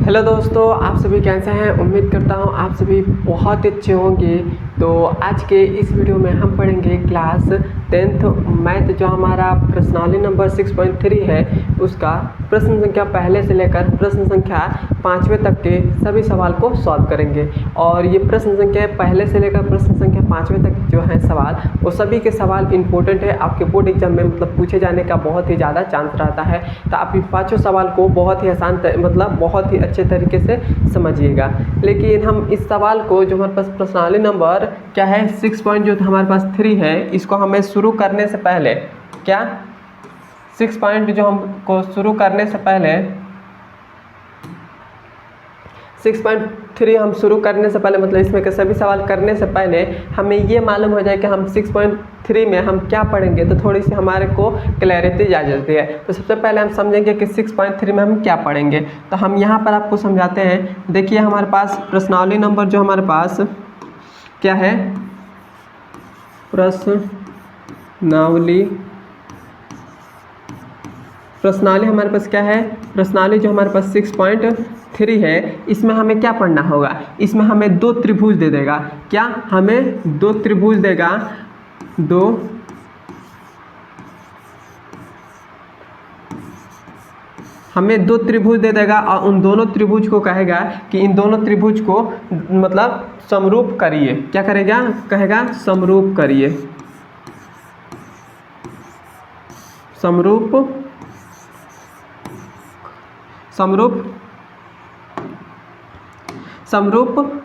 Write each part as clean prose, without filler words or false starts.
Hello दोस्तों, आप सभी कैसे हैं। उम्मीद करता हूं आप सभी बहुत अच्छे होंगे। तो आज के इस वीडियो में हम पढ़ेंगे क्लास 10th मैथ जो हमारा प्रश्नावली नंबर 6.3 है उसका प्रश्न संख्या पहले से लेकर प्रश्न संख्या 5वें तक के सभी सवाल को सॉल्व करेंगे। और ये प्रश्न संख्या पहले से लेकर प्रश्न संख्या 5वें तक जो है सवाल, वो सभी के सवाल इंपॉर्टेंट है। आपके बोर्ड एग्जाम में मतलब पूछे जाने का बहुत ही ज़्यादा चांस रहता है। तो आप इन पाँचों सवाल को बहुत ही आसान बहुत ही अच्छे तरीके से समझिएगा। लेकिन हम इस सवाल को जो हमारे पास प्रश्नावली नंबर क्या है 6 पॉइंट जो हमारे पास 3 है, इसको हमें शुरू करने से पहले 6 पॉइंट जो हमको शुरू करने से पहले 6.3 हम शुरू करने से पहले मतलब इसमें के सभी सवाल करने से पहले हमें ये मालूम हो जाए कि हम 6.3 में हम क्या पढ़ेंगे, तो थोड़ी सी हमारे को क्लैरिटी आ जाती है। तो सबसे पहले हम समझेंगे कि 6.3 में हम क्या पढ़ेंगे। तो हम यहाँ पर आपको समझाते हैं। देखिए हमारे पास प्रश्नावली नंबर जो हमारे पास क्या है, प्रश्नावली हमारे पास क्या है, प्रश्नावली जो हमारे पास 6.3 है, इसमें हमें क्या पढ़ना होगा। इसमें हमें दो त्रिभुज दे देगा। क्या हमें दो त्रिभुज देगा, हमें दो त्रिभुज दे देगा और उन दोनों त्रिभुज को कहेगा कि इन दोनों त्रिभुज को मतलब समरूप करिए। क्या करेगा, कहेगा समरूप करिए, समरूप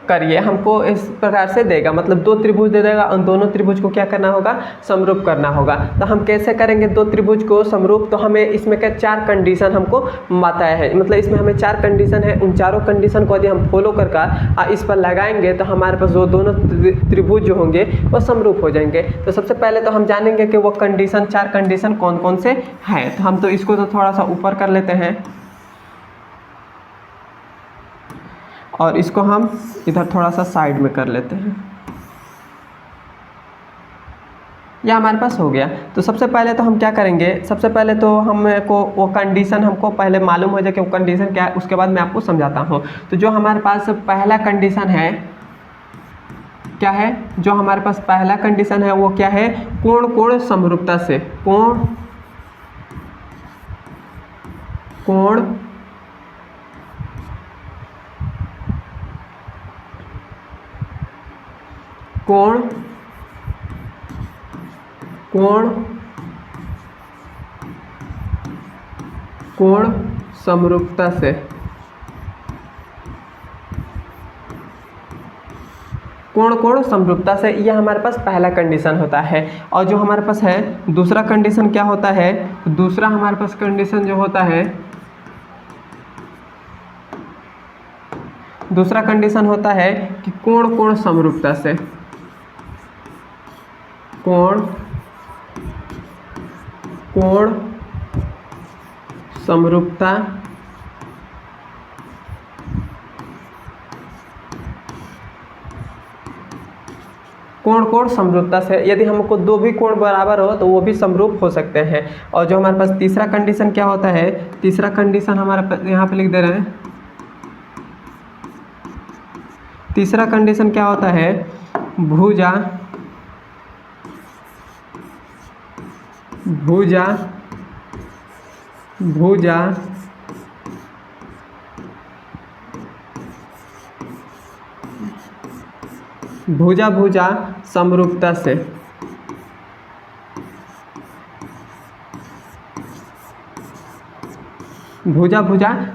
करिए। हमको इस प्रकार से देगा, मतलब दो त्रिभुज दे देगा, उन दोनों त्रिभुज को क्या करना होगा, समरूप करना होगा। तो हम कैसे करेंगे दो त्रिभुज को समरूप, तो हमें इसमें क्या 4 कंडीशन हमको बताया है। मतलब इसमें हमें 4 कंडीशन है, उन चारों कंडीशन को यदि हम फॉलो करके इस पर लगाएंगे तो हमारे पास वो दोनों त्रिभुज जो होंगे वो समरूप हो जाएंगे। तो सबसे पहले तो हम जानेंगे कि वो कंडीशन 4 कंडीशन कौन कौन से हैं। तो हम तो इसको तो थोड़ा सा ऊपर कर लेते हैं और इसको हम इधर थोड़ा सा साइड में कर लेते हैं। यह हमारे पास हो गया। तो सबसे पहले तो हम क्या करेंगे, सबसे पहले तो हमको वो कंडीशन हमको पहले मालूम हो जाए कि वो कंडीशन क्या है, उसके बाद मैं आपको समझाता हूँ। तो जो हमारे पास पहला कंडीशन है, क्या है, जो हमारे पास पहला कंडीशन है वो क्या है, कोण समरूपता से, कोण समरूपता से, कोण समरूपता से, यह हमारे पास पहला कंडीशन होता है। और जो हमारे पास है दूसरा कंडीशन क्या होता है, दूसरा हमारे पास कंडीशन जो होता है, दूसरा कंडीशन होता है कि कोण समरूपता से, कोण समरूपता, कोण समरूपता से यदि हमको दो भी कोण बराबर हो तो वो भी समरूप हो सकते हैं। और जो हमारे पास तीसरा कंडीशन क्या होता है, तीसरा कंडीशन हमारे यहाँ पे लिख दे रहे हैं। तीसरा कंडीशन क्या होता है, भुजा समरूपता से, भुजा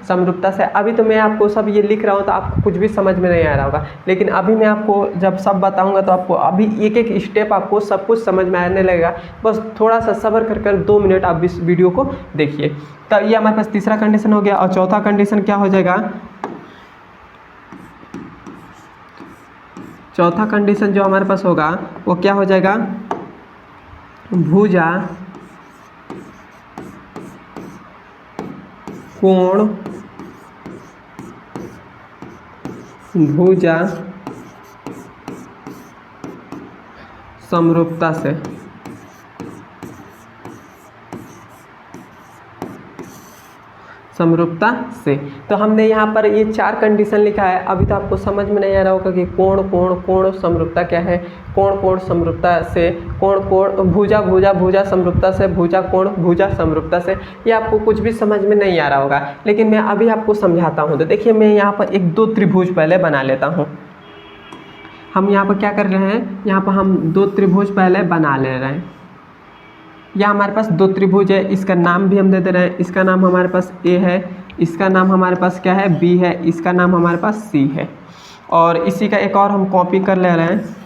समरूपता से। अभी तो मैं आपको सब ये लिख रहा हूँ तो आपको कुछ भी समझ में नहीं आ रहा होगा, लेकिन अभी मैं आपको जब सब बताऊंगा तो आपको अभी एक एक स्टेप आपको सब कुछ समझ में आने लगेगा। बस थोड़ा सा सब्र कर 2 मिनट आप इस वीडियो को देखिए। तो ये हमारे पास तीसरा कंडीशन हो गया। और चौथा कंडीशन क्या हो जाएगा, चौथा कंडीशन जो हमारे पास होगा वो क्या हो जाएगा, भुजा कोण समरूपता से, समरूपता से। तो हमने यहाँ पर ये 4 कंडीशन लिखा है। अभी तो आपको समझ में नहीं आ रहा होगा कि कोण कोण कोण समरूपता क्या है, कोण कोण समरूपता से, कोण कोण भुजा भुजा भुजा समरूपता से, भुजा कोण भुजा समरूपता से, ये आपको कुछ भी समझ में नहीं आ रहा होगा। लेकिन मैं अभी आपको समझाता हूँ। तो देखिए मैं यहाँ पर एक 2 त्रिभुज पहले बना लेता हूँ। हम यहाँ पर क्या कर रहे हैं, यहाँ पर हम 2 त्रिभुज पहले बना ले रहे हैं। यह हमारे पास 2 त्रिभुज है, इसका नाम भी हम दे दे रहे हैं। इसका नाम हमारे पास ए है, इसका नाम हमारे पास क्या है बी है, इसका नाम हमारे पास सी है। और इसी का एक और हम कॉपी कर ले रहे हैं।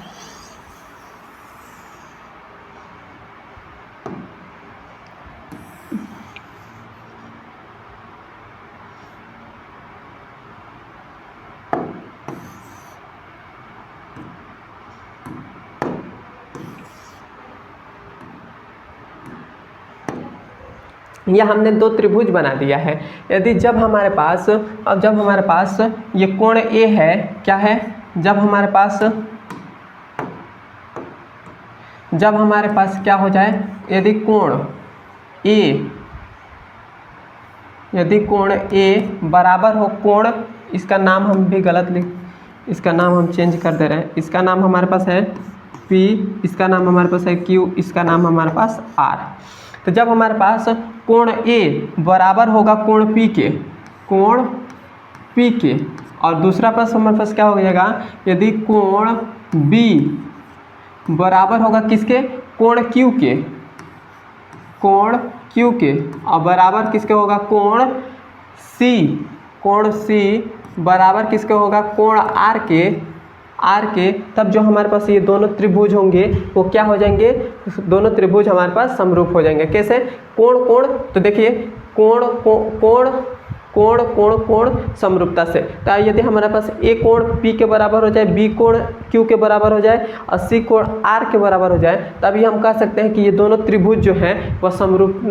यह हमने 2 त्रिभुज बना दिया है। यदि जब हमारे पास ये कोण ए है, क्या है, जब हमारे पास क्या हो जाए, यदि कोण ए बराबर हो कोण, इसका नाम हम भी गलत इसका नाम हम चेंज कर दे रहे हैं। इसका नाम हमारे पास है P, इसका नाम हमारे पास है Q, इसका नाम हमारे पास R। तो जब हमारे पास कोण A बराबर होगा कोण P के, और दूसरा पास हमारे पास क्या हो जाएगा, यदि कोण B बराबर होगा किसके, कोण Q के, और बराबर किसके होगा, कोण C बराबर किसके होगा, कोण R के, तब जो हमारे पास ये दोनों त्रिभुज होंगे वो क्या हो जाएंगे, दोनों त्रिभुज हमारे पास समरूप हो जाएंगे। कैसे, कोण, तो देखिए कोण समरूपता से। तो यदि हमारे पास ए कोण P के बराबर हो जाए, बी कोण Q के बराबर हो जाए और सी कोण R के बराबर हो जाए, तभी हम कह सकते हैं कि ये दोनों त्रिभुज जो हैं वह समरूप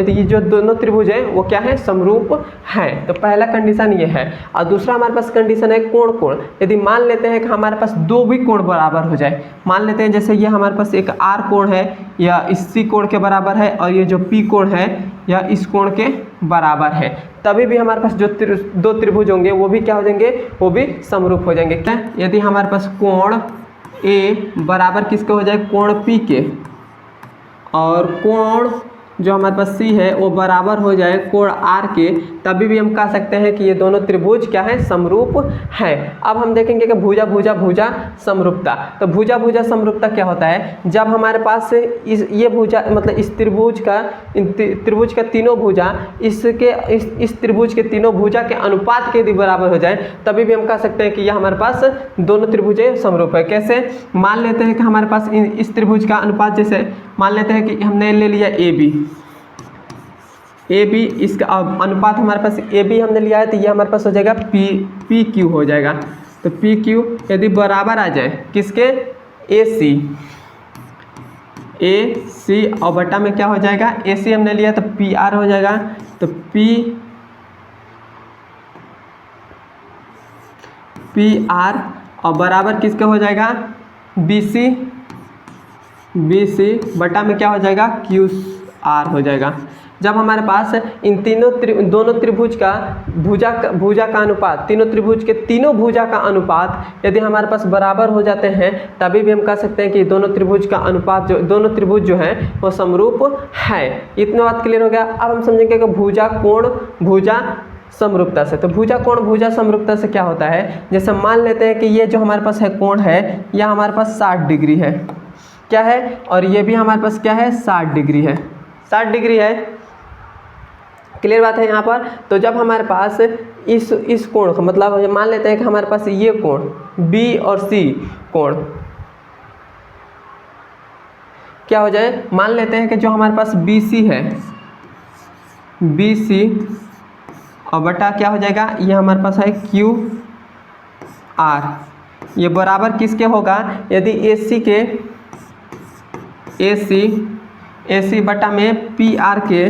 ये जो दोनों त्रिभुज हैं वो क्या है, समरूप हैं। तो पहला कंडीशन ये है। और दूसरा हमारे पास कंडीशन है कोण। यदि मान लेते हैं कि हमारे पास 2 भी कोण बराबर हो जाए, मान लेते हैं जैसे ये हमारे पास एक R कोण है या इस C कोण के बराबर है, और ये जो P कोण है या इस कोण के बराबर है, तभी भी हमारे पास जो 2 त्रिभुज होंगे वो भी क्या हो जाएंगे, वो भी समरूप हो जाएंगे। क्या, यदि हमारे पास कोण A बराबर किसके हो जाए, कोण P के, और कोण जो हमारे पास C है वो बराबर हो जाए कोण R के, तभी भी हम कह सकते हैं कि ये दोनों त्रिभुज क्या है, समरूप है। अब हम देखेंगे कि भुजा भुजा भुजा समरूपता। तो भुजा भुजा समरूपता क्या होता है, जब हमारे पास ये भुजा मतलब इस त्रिभुज का तीनों भुजा इस त्रिभुज के तीनों भुजा के अनुपात के यदि बराबर हो जाए, तभी भी हम कह सकते हैं कि यह हमारे पास दोनों त्रिभुज समरूप है। कैसे, मान लेते हैं कि हमारे पास इस त्रिभुज का अनुपात, जैसे मान लेते हैं कि हमने ले लिया ए बी, इसका अनुपात हमारे पास ए बी हमने लिया है, तो ये हमारे पास हो जाएगा पी क्यू हो जाएगा। तो पी क्यू यदि बराबर आ जाए किसके, ए सी और बटा में क्या हो जाएगा, ए सी हमने लिया तो पी आर हो जाएगा। तो पी आर और बराबर किसके हो जाएगा, बी सी बटा में क्या हो जाएगा, क्यू आर हो जाएगा। जब हमारे पास इन दोनों त्रिभुज का भुजा का अनुपात, तीनों त्रिभुज के तीनों भुजा का अनुपात यदि हमारे पास बराबर हो जाते हैं, तभी भी हम कह सकते हैं कि दोनों त्रिभुज का अनुपात दोनों त्रिभुज जो हैं वो समरूप है। इतना बात क्लियर हो गया। अब हम समझेंगे कि भुजा कोण भुजा समरूपता से। तो भुजा कोण भुजा समरूपता से क्या होता है, जैसे मान लेते हैं कि ये जो हमारे पास है कोण है, यह हमारे पास 60 डिग्री है, क्या है, और ये भी हमारे पास क्या है, 60 डिग्री है, 60 डिग्री है। क्लियर बात है यहाँ पर। तो जब हमारे पास इस कोण का मतलब मान लेते हैं कि हमारे पास ये कोण बी और सी कोण क्या हो जाए, मान लेते हैं कि जो हमारे पास बी सी है, बी सी और बटा क्या हो जाएगा, ये हमारे पास है क्यू आर, ये बराबर किसके होगा, यदि ए सी बटा में पी आर के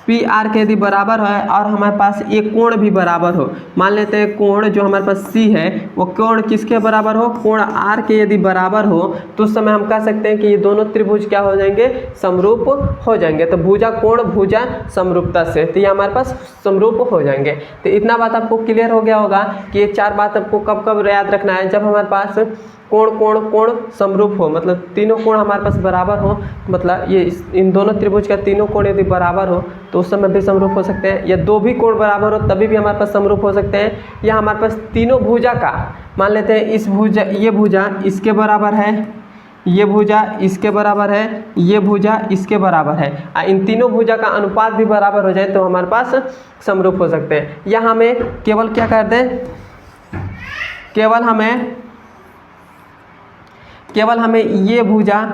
पी आर के यदि बराबर है और हमारे पास ये कोण भी बराबर हो, मान लेते हैं कोण जो हमारे पास सी है वो कोण किसके बराबर हो, कोण आर के यदि बराबर हो तो उस समय हम कह सकते हैं कि ये दोनों त्रिभुज क्या हो जाएंगे, समरूप हो जाएंगे। तो भुजा कोण भुजा समरूपता से, तो ये हमारे पास समरूप हो जाएंगे। तो इतना बात आपको क्लियर हो गया होगा कि ये 4 बात आपको कब कब याद रखना है, जब हमारे पास कोण कोण कोण समरूप हो, मतलब तीनों कोण हमारे पास बराबर हो, मतलब ये इन दोनों त्रिभुज का तीनों कोण यदि बराबर हो तो उस समय भी समरूप हो सकते हैं, या 2 भी कोण बराबर हो तभी भी हमारे पास समरूप हो सकते हैं, या हमारे पास तीनों भुजा का, मान लेते हैं इस भुजा, ये भुजा इसके बराबर है, ये भुजा इसके बराबर है, ये भुजा इसके बराबर है, इन तीनों भुजा का अनुपात भी बराबर हो जाए तो हमारे पास समरूप हो सकते हैं। या हमें केवल क्या कर दें, केवल हमें ये भुजा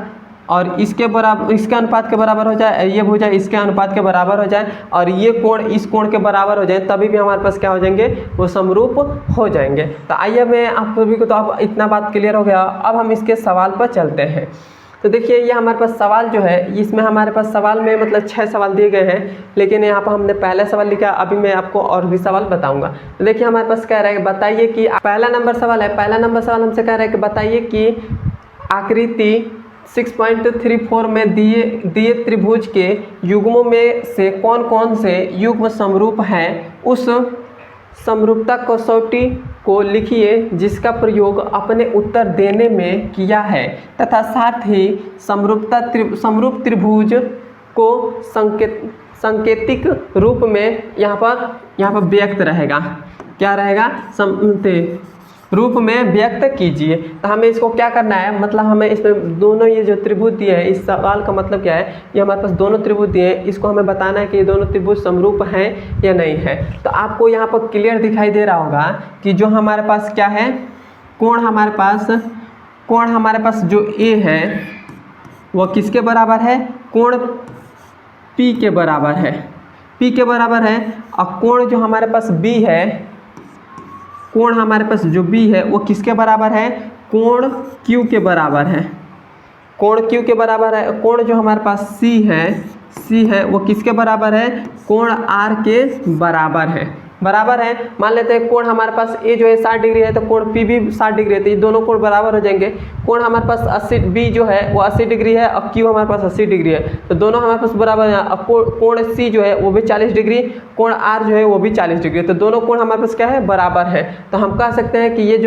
और इसके बराबर, इसके अनुपात के बराबर हो जाए, ये भुजा इसके अनुपात के बराबर हो जाए और ये कोण इस कोण के बराबर हो जाए, तभी भी हमारे पास क्या हो जाएंगे, वो समरूप हो जाएंगे। तो आइए मैं आप सभी को, तो अब इतना बात क्लियर हो गया, अब हम इसके सवाल पर चलते हैं। तो देखिए ये हमारे पास सवाल जो है, इसमें हमारे पास सवाल में मतलब 6 सवाल दिए गए हैं, लेकिन यहाँ पर हमने पहला सवाल लिखा, अभी मैं आपको और भी सवाल बताऊंगा। तो देखिए हमारे पास कह रहा है बताइए कि, पहला नंबर सवाल है, पहला नंबर सवाल हमसे कह रहा है कि बताइए कि आकृति 6.34 में दिए त्रिभुज के युग्मों में से कौन कौन से युग्म समरूप हैं, उस समरूपता कसौटी को लिखिए जिसका प्रयोग अपने उत्तर देने में किया है, तथा साथ ही समरूप त्रिभुज को सांकेतिक रूप में यहाँ पर व्यक्त रहेगा, क्या रहेगा, रूप में व्यक्त कीजिए। तो हमें इसको क्या करना है, मतलब हमें इसमें दोनों ये जो त्रिभुज दिए हैं, इस सवाल का मतलब क्या है, ये हमारे पास दोनों त्रिभुज दिए हैं, इसको हमें बताना है कि ये दोनों त्रिभुज समरूप हैं या नहीं है। तो आपको यहाँ पर क्लियर दिखाई दे रहा होगा कि जो हमारे पास क्या है, कोण हमारे पास जो ए है वह किसके बराबर है, कोण पी के बराबर है, पी के बराबर है। और कोण जो हमारे पास बी है, कोण हमारे पास जो बी है वो किसके बराबर है, कोण क्यू के बराबर है, कोण क्यू के बराबर है। कोण जो हमारे पास सी है वो किसके बराबर है, कोण आर के बराबर है, मान लेते हैं कोण हमारे पास ए जो है 60 डिग्री है, तो कोण पी भी 60 डिग्री है, तो ये दोनों कोण बराबर हो जाएंगे। कोण हमारे पास 80 बी जो है वो 80 डिग्री है और क्यू हमारे पास 80 डिग्री है, तो दोनों हमारे पास बराबर है। अब कोण सी जो है वो भी 40 डिग्री, कोण आर जो है वो भी 40 डिग्री, तो दोनों कोण हमारे पास क्या है, बराबर है। तो हम कह सकते हैं कि ये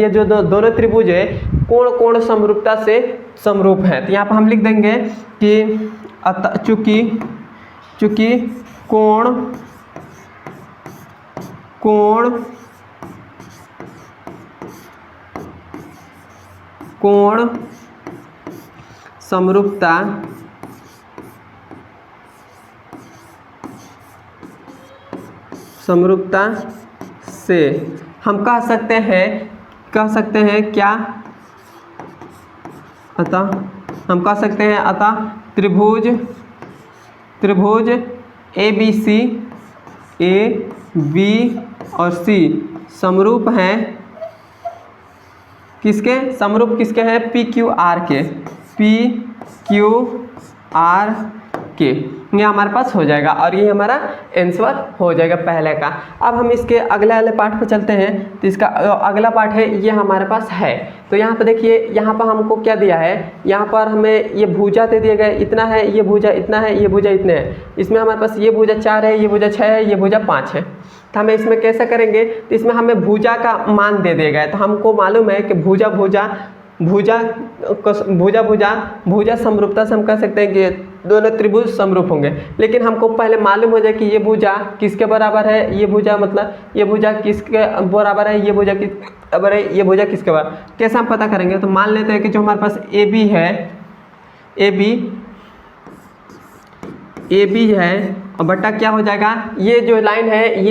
जो दोनों त्रिभुज है कोण समरूपता से समरूप है। तो यहाँ पर हम लिख देंगे कि चूंकि कोण समरूपता से हम कह सकते हैं क्या, हम कह सकते हैं अतः त्रिभुज ए बी और सी समरूप हैं, किसके हैं, पी क्यू आर के, ये हमारे पास हो जाएगा और ये हमारा आंसर हो जाएगा पहले का। अब हम इसके अगले वाले पार्ट पर चलते हैं। तो इसका अगला पार्ट है, ये हमारे पास है। तो यहाँ पर देखिए, यहाँ पर हमको क्या दिया है, यहाँ पर हमें ये भुजा दे दिए गए, इतना है, ये भुजा इतना है, ये भुजा इतने है। इसमें हमारे पास ये भुजा 4 है, ये भुजा 6 है, ये भुजा 5 है। तो हमें इसमें कैसे करेंगे, तो इसमें हमें भुजा का मान दे दिया गया है। तो हमको मालूम है कि भुजा समरूपता से हम कह सकते हैं कि दोनों त्रिभुज समरूप होंगे। लेकिन हमको पहले मालूम हो जाए कि ये भुजा किसके बराबर है, ये भुजा किसके बराबर है, ये भुजा किसके बराबर है, ये भुजा किसके बराबर, कैसे हम पता करेंगे। तो मान लेते हैं कि जो हमारे पास ए बी है और बट्टा क्या हो जाएगा, ये जो लाइन है,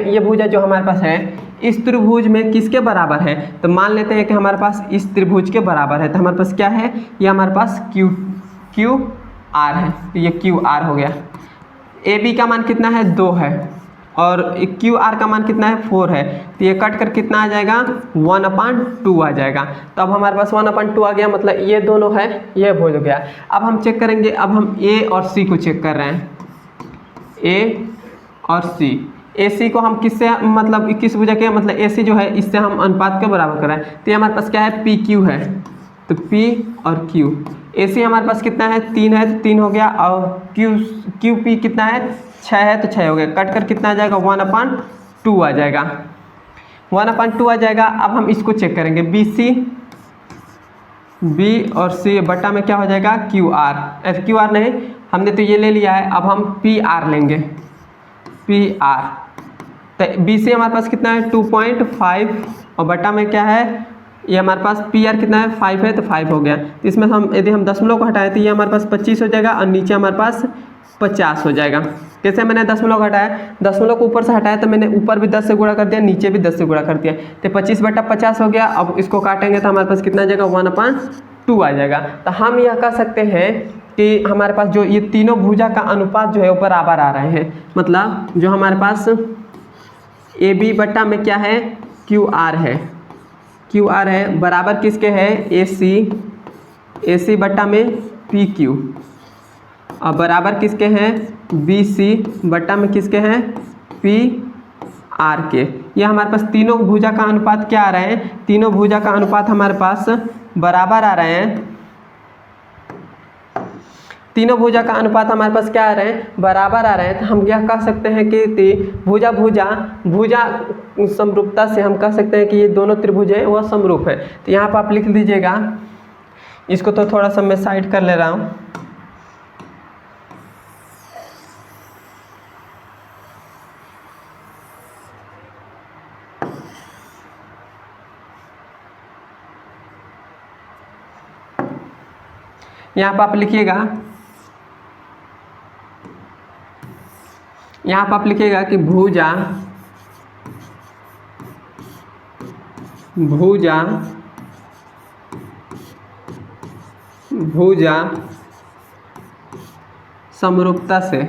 ये भुजा जो हमारे पास है इस त्रिभुज में किसके बराबर है। तो मान लेते हैं कि हमारे पास इस त्रिभुज के बराबर है। तो हमारे पास क्या है, ये हमारे पास क्यू आर है, तो ये क्यू आर हो गया। ए बी का मान कितना है, 2 है और क्यू आर का मान कितना है, 4 है। तो ये कट कर कितना आ जाएगा, 1/2 आ जाएगा। तो अब हमारे पास 1/2 आ गया, मतलब ये दोनों है, ये हो गया। अब हम चेक करेंगे, अब हम ए और सी को चेक कर रहे हैं। ए और सी। ए सी को हम किससे मतलब किस भुजा के मतलब ए सी जो है इससे हम अनुपात के बराबर कराएं, तो ये हमारे पास क्या है, पी क्यू है, तो पी और क्यू। ए सी हमारे पास कितना है, 3 है, तो 3 हो गया, और क्यू पी कितना है, 6 है, तो 6 हो गया। कट कर कितना आ जाएगा, 1/2 आ जाएगा, 1/2 आ जाएगा। अब हम इसको चेक करेंगे, बी सी, बी और सी बटा में क्या हो जाएगा, क्यू आर। ऐसे क्यू आर नहीं, हमने तो ये ले लिया है, अब हम पी आर लेंगे, पी आर। तो बी सी हमारे पास कितना है, 2.5, और बटा में क्या है, ये हमारे पास पी आर कितना है, 5 है, तो 5 हो गया। तो इसमें हम यदि हम दशमलव को हटाए तो ये हमारे पास 25 हो जाएगा, और नीचे हमारे पास 50 हो जाएगा। कैसे मैंने दशमलव घटाया, दशमलव को ऊपर से हटाया तो मैंने ऊपर भी 10 से गुणा कर दिया, नीचे भी 10 से गुणा कर दिया, तो 25/50 हो गया। अब इसको काटेंगे तो हमारे पास कितना आ जाएगा, 1/2 आ जाएगा। तो हम यह कह सकते हैं कि हमारे पास जो ये तीनों भुजा का अनुपात जो है वो बराबर आ रहे हैं। मतलब जो हमारे पास ए बी बट्टा में क्या है, क्यू आर है, क्यू आर है, बराबर किसके है, ए सी बट्टा में पी क्यू, और बराबर किसके हैं, बी सी बट्टा में किसके हैं, पी आर के। ये हमारे पास तीनों भुजा का अनुपात क्या आ रहे हैं, तीनों भुजा का अनुपात हमारे पास बराबर आ रहे हैं। तीनों भुजा का अनुपात हमारे पास क्या आ रहे हैं, बराबर आ रहे हैं। तो हम यह कह सकते हैं कि भुजा समरूपता से हम कह सकते हैं कि ये दोनों त्रिभुज है वह समरूप है। तो यहाँ पर आप लिख दीजिएगा, इसको तो थोड़ा सा मैं साइड कर ले रहा हूँ। यहाँ पर आप लिखिएगा, यहाँ पर आप लिखिएगा कि भुजा समरूपता से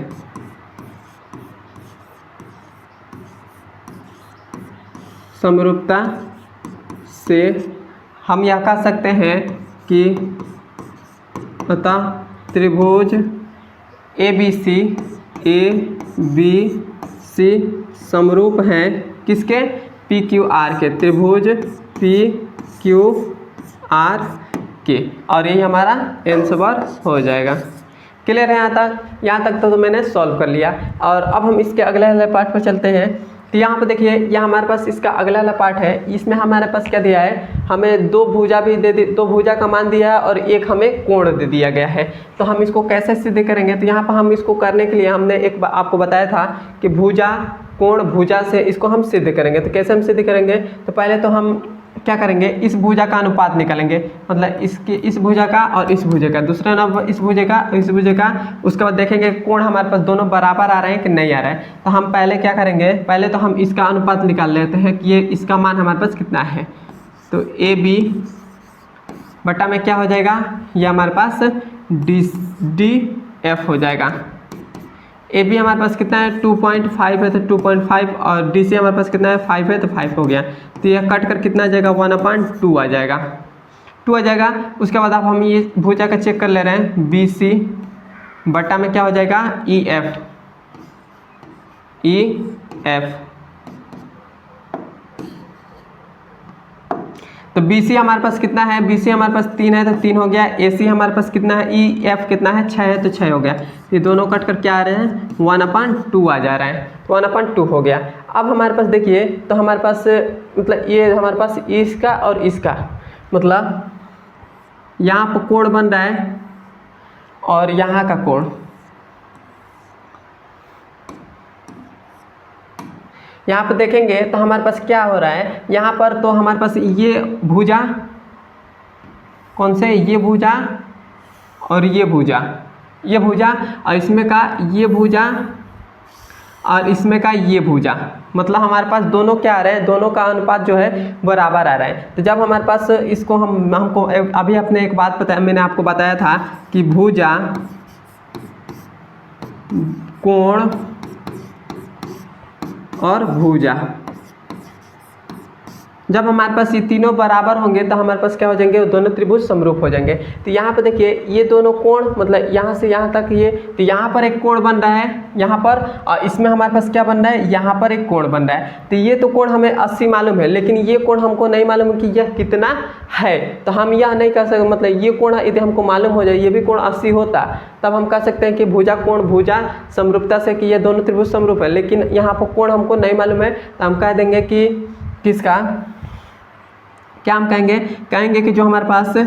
हम यह कह सकते हैं कि अतः त्रिभुज ए बी सी समरूप हैं किसके, पी क्यू आर के, त्रिभुज पी क्यू आर के। और यही हमारा आंसर हो जाएगा। क्लियर है यहाँ तक तो मैंने सॉल्व कर लिया। और अब हम इसके अगले वाले पार्ट पर चलते हैं। तो यहाँ पर देखिए, यह हमारे पास इसका अगला वाला पार्ट है। इसमें हमारे पास क्या दिया है, हमें दो भुजा का मान दिया है और एक हमें कोण दे दिया गया है। तो हम इसको कैसे सिद्ध करेंगे, तो यहाँ पर हम इसको करने के लिए हमने एक आपको बताया था कि कोण भुजा से इसको हम सिद्ध करेंगे। तो कैसे हम सिद्ध करेंगे, तो पहले तो हम क्या करेंगे, इस भुजा का अनुपात निकालेंगे, मतलब इस भुजा का और इस भुजा का, दूसरा नंबर इस भुजा का। उसके बाद देखेंगे कोण हमारे पास दोनों बराबर आ रहे हैं कि नहीं आ रहा है। तो हम पहले क्या करेंगे, पहले तो हम इसका अनुपात निकाल लेते हैं कि ये इसका मान हमारे पास कितना है। तो ए बी बटा में क्या हो जाएगा, ये हमारे पास डी एफ हो जाएगा। ए बी हमारे पास कितना है, 2.5 है, तो 2.5, और डी सी हमारे पास कितना है, 5 है, तो 5 हो गया। तो यह कट कर कितना आ जाएगा, 1/2 आ जाएगा, 2 आ जाएगा। उसके बाद अब हम ये भुजा का चेक कर ले रहे हैं, बी सी बटा में क्या हो जाएगा, ई एफ। तो बी सी हमारे पास कितना है, बी सी हमारे पास 3 है, तो 3 हो गया। ए सी हमारे पास कितना है, ई एफ कितना है, 6 है, तो 6 हो गया। ये दोनों कट कर क्या आ रहे हैं, 1/2 आ जा रहा है, तो 1/2 हो गया। अब हमारे पास देखिए, तो हमारे पास मतलब ये हमारे पास इसका और इसका, मतलब यहाँ पर कोण बन रहा है और यहाँ का कोण, यहाँ पर देखेंगे तो हमारे पास क्या हो रहा है, यहाँ पर तो हमारे पास ये भुजा, कौन से, ये भुजा और ये भुजा, और इसमें का ये भुजा और इसमें का ये भुजा, मतलब हमारे पास दोनों क्या आ रहे हैं, दोनों का अनुपात जो है बराबर आ रहा है। तो जब हमारे पास इसको हमको अभी अपने एक बात बताया, मैंने आपको बताया था कि भुजा कोण और भुजा जब हमारे पास ये तीनों बराबर होंगे तो हमारे पास क्या हो जाएंगे, दोनों त्रिभुज समरूप हो जाएंगे। तो यहाँ पर देखिए ये दोनों कोण, मतलब यहाँ से यहाँ तक ये, तो यहाँ पर एक कोण बन रहा है यहाँ पर, और इसमें हमारे पास क्या बन रहा है, यहाँ पर एक कोण बन रहा है। तो ये तो कोण हमें 80 मालूम है, लेकिन ये कोण हमको नहीं मालूम कि यह कितना है। तो हम यह नहीं कह सकते, मतलब ये कोण यदि हमको मालूम हो जाए ये भी कोण 80 होता, तब हम कह सकते हैं कि भुजा कोण भुजा समरूपता से कि ये दोनों त्रिभुज समरूप है। लेकिन यहाँ पर कोण हमको नहीं मालूम है, तो हम कह देंगे कि किसका, क्या हम कहेंगे कि जो हमारे पास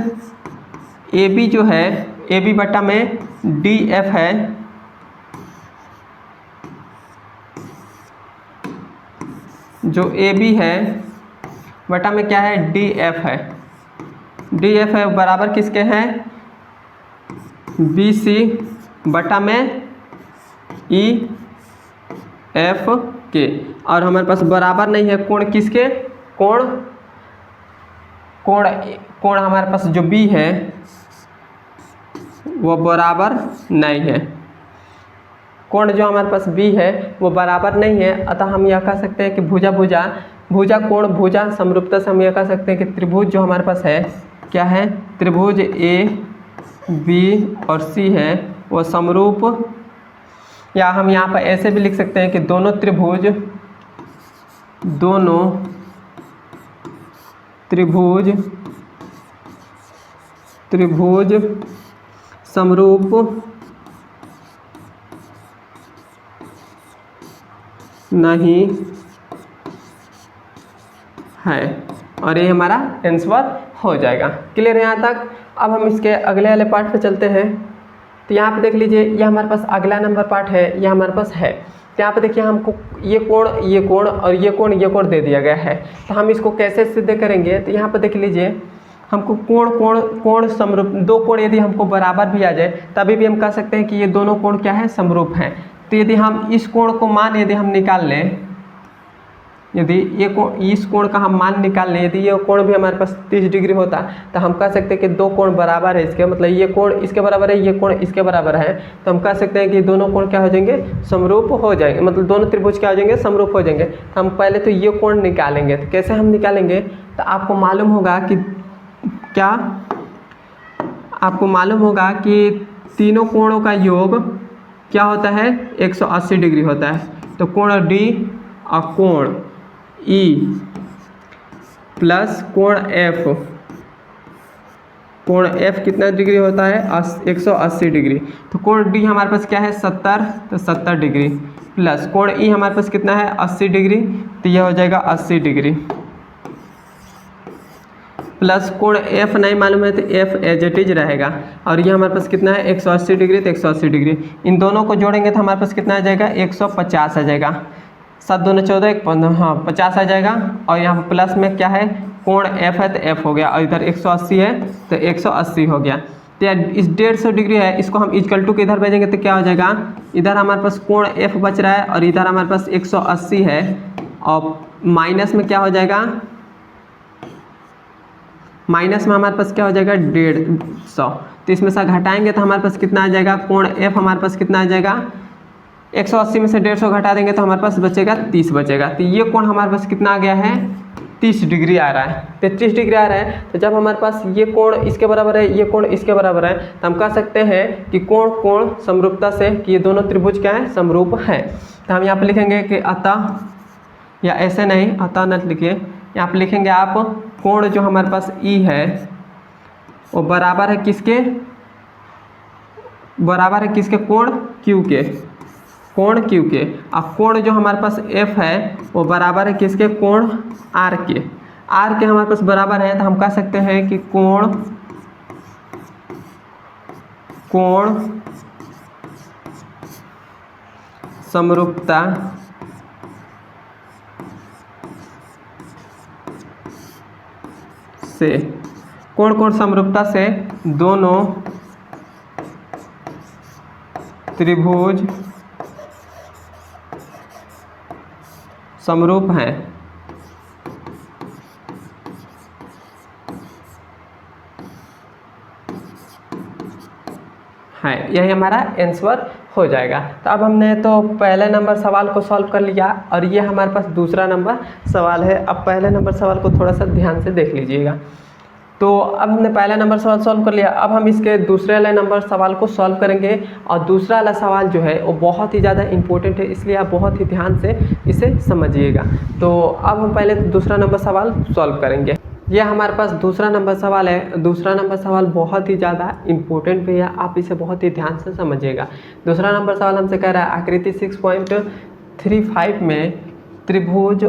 ए बी जो है, ए बी बट्टा में डी एफ है, जो ए बी है बटा में क्या है, डी एफ है। डी एफ है बराबर किसके हैं, बी सी बटा में ई एफ के। और हमारे पास बराबर नहीं है कोण किसके, कोण हमारे पास जो बी है वो बराबर नहीं है, कोण जो हमारे पास बी है वो बराबर नहीं है। अतः हम यह कह सकते हैं कि भुजा कोण भुजा समरूपता से हम यह कह सकते हैं कि त्रिभुज जो हमारे पास है क्या है, त्रिभुज ए बी और सी है वो समरूप, या हम यहाँ पर ऐसे भी लिख सकते हैं कि दोनों त्रिभुज समरूप नहीं है। और ये हमारा आंसर हो जाएगा। क्लियर है यहाँ तक। अब हम इसके अगले वाले पार्ट पे चलते हैं। तो यहाँ पे देख लीजिए, यह हमारे पास अगला नंबर पार्ट है, यह हमारे पास है। तो यहाँ पे देखिए हमको ये कोण और ये कोण दे दिया गया है। तो हम इसको कैसे सिद्ध करेंगे, तो यहाँ पे देख लीजिए हमको कोण समरूप, दो कोण यदि हमको बराबर भी आ जाए तभी भी हम कह सकते हैं कि ये दोनों कोण क्या है, समरूप हैं। तो यदि हम इस कोण को मान यदि हम निकाल लें, यदि ये कोण, इस कोण का हम मान निकाल लें, यदि ये कोण भी हमारे पास 30 डिग्री होता तो हम कह सकते हैं कि दो कोण बराबर है इसके, मतलब ये कोण इसके बराबर है, ये कोण इसके बराबर है। तो हम कह सकते हैं कि दोनों कोण क्या हो जाएंगे, समरूप हो जाएंगे, मतलब दोनों त्रिभुज क्या हो जाएंगे, समरूप हो जाएंगे। तो हम पहले तो ये कोण निकालेंगे। तो कैसे हम निकालेंगे, तो आपको मालूम होगा कि क्या, आपको मालूम होगा कि तीनों कोणों का योग क्या होता है, 180 डिग्री होता है। तो कोण डी और कोण ई प्लस कोण एफ, कोण एफ कितना डिग्री होता है, 180 डिग्री। तो कोण डी हमारे पास क्या है, 70, तो 70 डिग्री प्लस कोण ई हमारे पास कितना है, 80 डिग्री, तो यह हो जाएगा 80 डिग्री प्लस कोण एफ नहीं मालूम है तो एफ एज इट इज रहेगा। और ये हमारे पास कितना है, 180 डिग्री, तो 180 डिग्री इन दोनों को जोड़ेंगे तो हमारे पास कितना आ जाएगा, 150 आ जाएगा। 7 दूनी 14, 1 15, हाँ 50 आ जाएगा। और यहाँ पर प्लस में क्या है, कोण एफ है तो एफ हो गया, और इधर 180 है तो 180 हो गया। तो इस 150 डिग्री है, इसको हम इक्वल टू के इधर भेजेंगे तो क्या हो जाएगा, इधर हमारे पास कोण एफ बच रहा है और इधर हमारे पास 180 है, और माइनस में क्या हो जाएगा, माइनस में हमारे पास क्या हो जाएगा, 150। तो इसमें से घटाएंगे तो हमारे पास कितना आ जाएगा, कोण एफ हमारे पास कितना आ जाएगा, 180 में से 150 घटा देंगे तो हमारे पास बचेगा 30 बचेगा। तो ये कोण हमारे पास कितना आ गया है, 30 डिग्री आ रहा है, 33 डिग्री आ रहा है। तो जब हमारे पास ये कोण इसके बराबर है, ये कोण इसके बराबर है, तो हम कह सकते हैं कि कोण समरूपता से कि ये दोनों त्रिभुज क्या है, समरूप है। तो हम यहाँ पर लिखेंगे कि अतः, या ऐसे नहीं अतः न लिखिए, यहाँ पर लिखेंगे आप कोण जो हमारे पास ई है वो बराबर है किसके, बराबर है किसके, कोण क्यू के, कोण क्यू के। और कोण जो हमारे पास एफ है वो बराबर है किसके, कोण आर के। आर के हमारे पास बराबर है, तो हम कह सकते हैं कि कोण समरूपता से, कोण समरूपता से दोनों त्रिभुज समरूप हैं। यही हमारा आंसर हो जाएगा। तो अब हमने तो पहले नंबर सवाल को सॉल्व कर लिया और ये हमारे पास दूसरा नंबर सवाल है। अब पहले नंबर सवाल को थोड़ा सा ध्यान से देख लीजिएगा। तो अब हमने पहला नंबर सवाल सॉल्व कर लिया। अब हम इसके दूसरे वाले नंबर सवाल को सॉल्व करेंगे और दूसरा वाला सवाल जो है वो बहुत ही ज़्यादा इम्पोर्टेंट है, इसलिए आप बहुत ही ध्यान से इसे समझिएगा। तो अब हम पहले दूसरा नंबर सवाल सॉल्व करेंगे। ये हमारे पास दूसरा नंबर सवाल है। दूसरा नंबर सवाल बहुत ही ज़्यादा इम्पोर्टेंट भी है, आप इसे बहुत ही ध्यान से समझिएगा। दूसरा नंबर सवाल हमसे कह रहा है आकृति 6.35 में त्रिभुज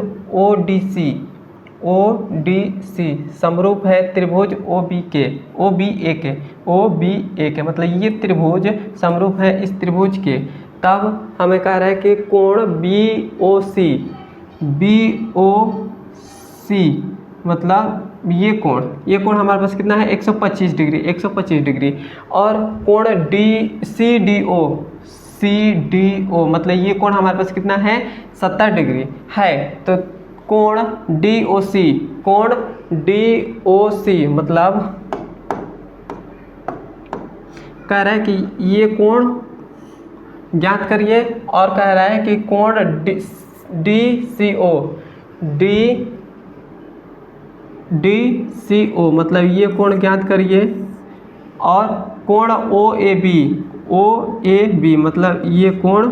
ODC समरूप है त्रिभुज OBA के मतलब ये त्रिभुज समरूप है इस त्रिभुज के। तब हमें कह रहा है कि कोण BOC मतलब ये कोण हमारे पास कितना है 125 डिग्री और कोण CDO मतलब ये कोण हमारे पास कितना है 70 डिग्री है। तो कोण DOC मतलब कह रहा है कि ये कोण ज्ञात करिए और कह रहा है कि कोण DCO मतलब ये कोण ज्ञात करिए और कोण OAB मतलब ये कोण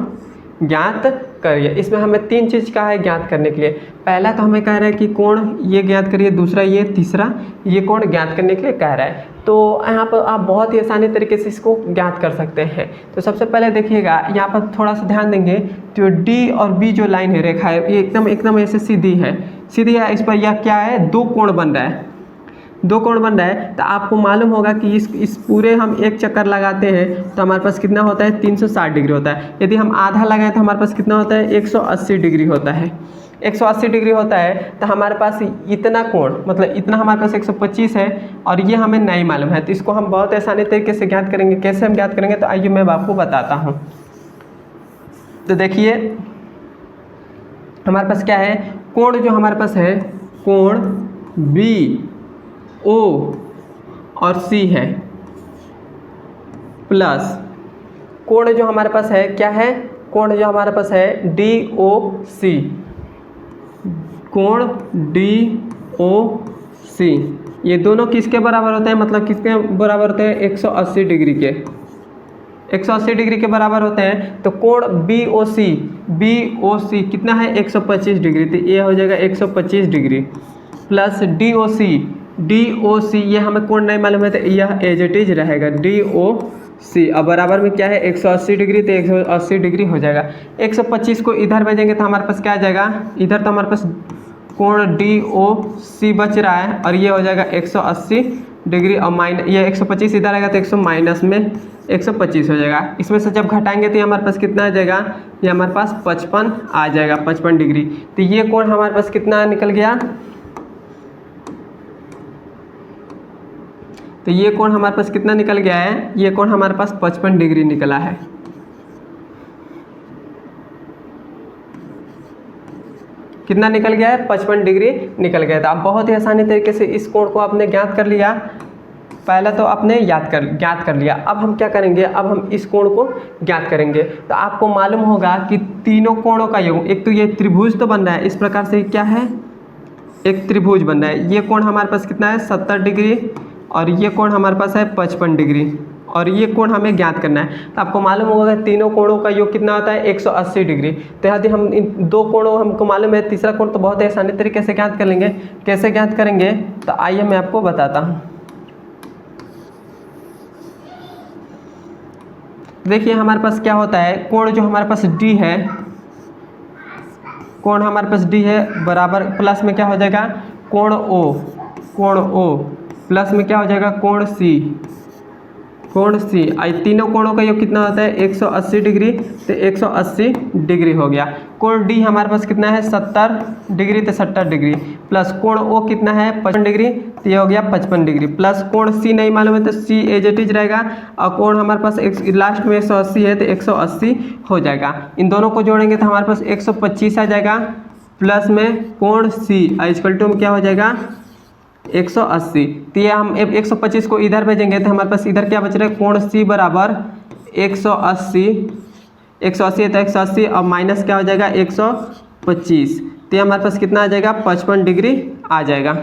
ज्ञात करिए। इसमें हमें 3 चीज़ का है ज्ञात करने के लिए। पहला तो हमें कह रहा है कि कोण ये ज्ञात करिए, दूसरा ये, तीसरा ये कोण ज्ञात करने के लिए कह रहा है। तो यहाँ पर आप बहुत ही आसानी तरीके से इसको ज्ञात कर सकते हैं। तो सबसे पहले देखिएगा यहाँ पर थोड़ा सा ध्यान देंगे तो D और B जो लाइन है, रेखा है, ये एकदम ऐसे सीधी है। इस पर यह क्या है 2 कोण बन रहा है, 2 कोण बन रहा है। तो आपको मालूम होगा कि इस पूरे हम एक चक्कर लगाते हैं तो हमारे पास कितना होता है 360 डिग्री होता है। यदि हम आधा लगाएं तो हमारे पास कितना होता है 180 डिग्री होता है। 180 डिग्री होता है तो हमारे पास इतना कोण मतलब इतना हमारे पास 125 है और ये हमें नहीं मालूम है। तो इसको हम बहुत आसानी तरीके से ज्ञात करेंगे। कैसे हम ज्ञात करेंगे तो आइए मैं आपको बताता हूँ। तो देखिए हमारे पास क्या है, कोण जो हमारे पास है कोण BO और C है प्लस कोण जो हमारे पास है क्या है, कोण जो हमारे पास है DOC, कोण DOC ये दोनों किसके बराबर होते हैं, मतलब किसके बराबर होते हैं 180 डिग्री के, 180 डिग्री के बराबर होते हैं। तो कोण BOC कितना है 125 डिग्री, तो ये हो जाएगा 125 डिग्री प्लस DOC ये हमें कोण नहीं मालूम है तो यह एज इट इज रहेगा DOC। अब बराबर में क्या है 180 डिग्री, तो 180 डिग्री हो जाएगा। 125 को इधर भेजेंगे तो हमारे पास क्या आ जाएगा, इधर तो हमारे पास कोण DOC बच रहा है और ये हो जाएगा 180 डिग्री और माइनस ये 125 इधर आएगा तो 100 माइनस में 125 हो जाएगा। इसमें से जब घटाएंगे तो ये हमारे पास कितना आ जाएगा, ये हमारे पास 55 आ जाएगा, 55 डिग्री। तो ये कोण हमारे पास कितना निकल गया, तो ये कोण हमारे पास कितना निकल गया है, ये कोण हमारे पास 55 डिग्री निकला है। कितना निकल गया है 55 डिग्री निकल गया था। अब बहुत ही आसानी तरीके से इस कोण को आपने ज्ञात कर लिया, पहला तो आपने ज्ञात कर लिया। अब हम क्या करेंगे, अब हम इस कोण को ज्ञात करेंगे। तो आपको मालूम होगा कि तीनों कोणों का योग, एक तो ये त्रिभुज तो बन रहा है, इस प्रकार से क्या है एक त्रिभुज बन रहा है। ये कोण हमारे पास कितना है 70 डिग्री और ये कोण हमारे पास है 55 डिग्री और ये कोण हमें ज्ञात करना है। तो आपको मालूम होगा तीनों कोणों का योग कितना होता है 180 डिग्री। तो यदि हम इन 2 कोणों हमको मालूम है, तीसरा कोण तो बहुत ही आसानी तरीके से ज्ञात कर लेंगे। कैसे ज्ञात करेंगे तो आइए मैं आपको बताता हूँ। देखिए हमारे पास क्या होता है, कोण जो हमारे पास D है, कोण हमारे पास D है बराबर प्लस में क्या हो जाएगा कोण O प्लस में क्या हो जाएगा कोण C। तीनों कोणों का योग कितना होता है 180 डिग्री, तो 180 डिग्री हो गया। कोण D हमारे पास कितना है 70 डिग्री, तो 70 डिग्री प्लस कोण O कितना है 55 डिग्री, तो ये हो गया 55 डिग्री प्लस कोण C नहीं मालूम है तो C एज इट इज रहेगा और कोण हमारे पास लास्ट में 180 है तो 180 हो जाएगा। इन दोनों को जोड़ेंगे तो हमारे पास 125 आ जाएगा प्लस में कोण C इक्वल टू में क्या हो जाएगा 180। तो ये हम 125 को इधर भेजेंगे तो हमारे पास इधर क्या बच रहा है कोण C बराबर 180 180 है तो 180 और माइनस क्या हो जाएगा 125, तो ये हमारे पास कितना आ जाएगा 55 डिग्री आ जाएगा।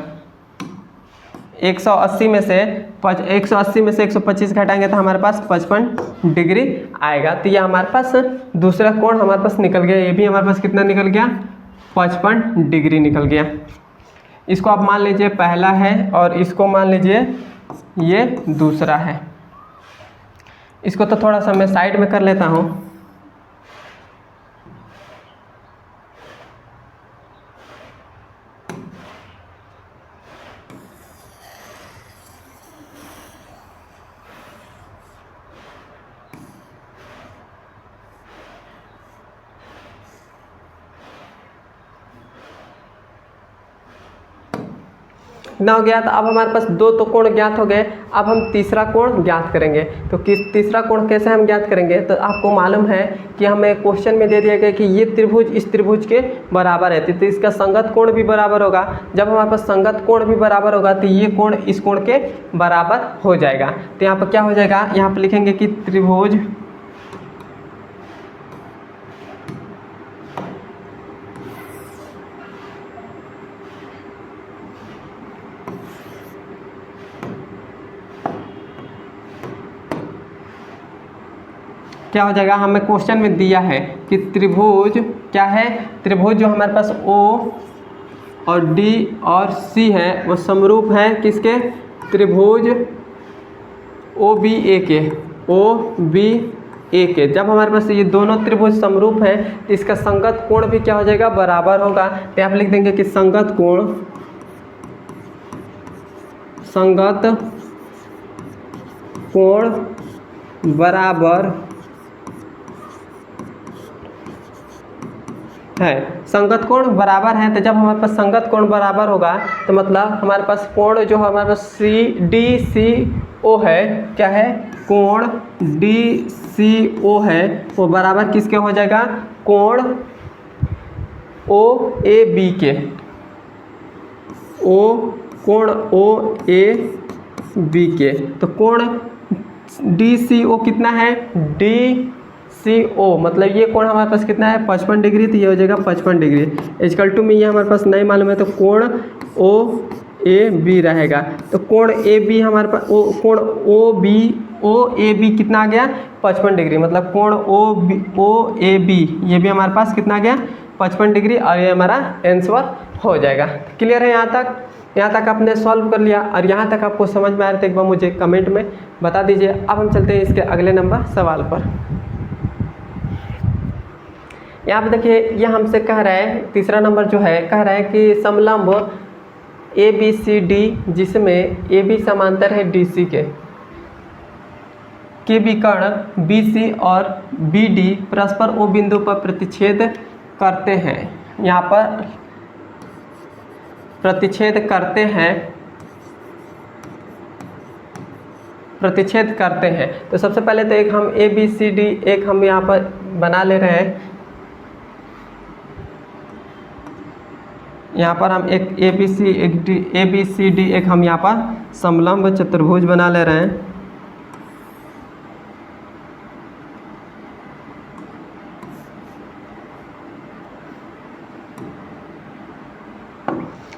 180 में से 125 घटाएंगे तो हमारे पास 55 डिग्री आएगा। तो ये हमारे पास दूसरा कोण हमारे पास निकल गया, ये भी हमारे पास कितना निकल गया 55 डिग्री निकल गया। इसको आप मान लीजिए पहला है और इसको मान लीजिए ये दूसरा है। इसको तो थोड़ा सा मैं साइड में कर लेता हूँ। ना हो गया, तो अब हमारे पास दो तो कोण ज्ञात हो गए। अब हम तीसरा कोण ज्ञात करेंगे। तो किस तीसरा कोण कैसे हम ज्ञात करेंगे, तो आपको मालूम है कि हमें क्वेश्चन में दे दिया गया कि ये त्रिभुज इस त्रिभुज के बराबर है, तो इसका संगत कोण भी बराबर होगा। जब हमारे पास संगत कोण भी बराबर होगा तो ये कोण इस कोण के बराबर हो जाएगा। तो यहाँ पर क्या हो जाएगा, यहाँ पर लिखेंगे कि त्रिभुज क्या हो जाएगा, हमें क्वेश्चन में दिया है कि त्रिभुज क्या है, त्रिभुज जो हमारे पास O और D और C है वो समरूप है किसके, त्रिभुज OBA के। जब हमारे पास ये दोनों त्रिभुज समरूप हैं तो इसका संगत कोण भी क्या हो जाएगा, बराबर होगा। तो आप लिख देंगे कि संगत कोण बराबर है। संगत कोण बराबर है, तो जब हमारे पास संगत कोण बराबर होगा तो मतलब हमारे पास कोण जो हमारे पास DCO है, क्या है, कोण DCO है वो बराबर किसके हो जाएगा, कोण OAB के। कोण OAB के। तो कोण DCO कितना है, DCO मतलब ये कोण हमारे पास कितना है 55 डिग्री, तो ये हो जाएगा 55 डिग्री। इक्वल टू में ये हमारे पास नहीं मालूम है तो कोण OAB रहेगा। तो कोण AB हमारे पास कोण OAB कितना आ गया 55 डिग्री, मतलब कोण OAB ये भी हमारे पास कितना आ गया 55 डिग्री, और ये हमारा आंसर हो जाएगा। क्लियर है यहाँ तक आपने सॉल्व कर लिया, और यहाँ तक आपको समझ में आ रहा था एक बार मुझे कमेंट में बता दीजिए। अब हम चलते हैं इसके अगले नंबर सवाल पर। यहाँ पे देखिए ये हमसे कह रहा है, तीसरा नंबर जो है कह रहा है कि समलंब ABCD जिसमें AB समांतर है DC के विकर्ण BC और BD परस्पर O बिंदु पर प्रतिच्छेद करते हैं। यहाँ पर प्रतिच्छेद करते हैं। तो सबसे पहले तो एक हम ABCD एक हम यहाँ पर बना ले रहे हैं। यहाँ पर हम एक ABCD एक हम यहाँ पर समलंब चतुर्भुज बना ले रहे हैं।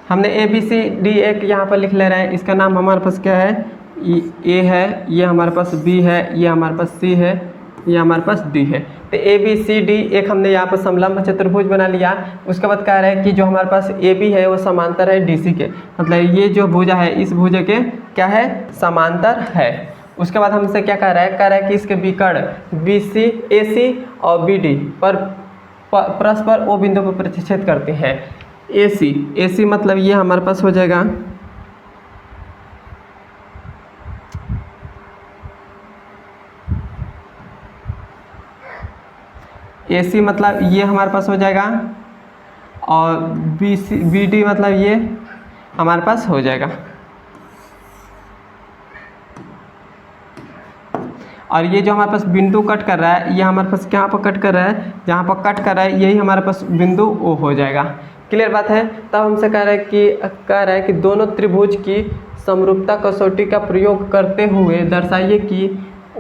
हमने ABCD एक यहाँ पर लिख ले रहे हैं। इसका नाम हमारे पास क्या है, A है, ये हमारे पास B है, ये हमारे पास C है, ये हमारे पास D है। तो ABCD एक हमने यहाँ पर समलंब चतुर्भुज बना लिया। उसके बाद कह रहा है कि जो हमारे पास AB है वो समांतर है DC के, मतलब ये जो भुजा है इस भुजा के क्या है, समांतर है। उसके बाद हमसे क्या कह रहा है कि इसके विकर्ण BC AC और BD पर परस्पर O बिंदु पर प्रतिच्छेद करते हैं। AC मतलब ये हमारे पास हो जाएगा AC मतलब ये हमारे पास हो जाएगा, और BD मतलब ये हमारे पास हो जाएगा। और ये जो हमारे पास बिंदु कट कर रहा है ये हमारे पास कहाँ पर कट कर रहा है, जहाँ पर कट कर रहा है यही हमारे पास बिंदु O हो जाएगा। क्लियर बात है। तब हमसे कह रहा है कि दोनों त्रिभुज की समरूपता कसौटी का प्रयोग करते हुए दर्शाइए कि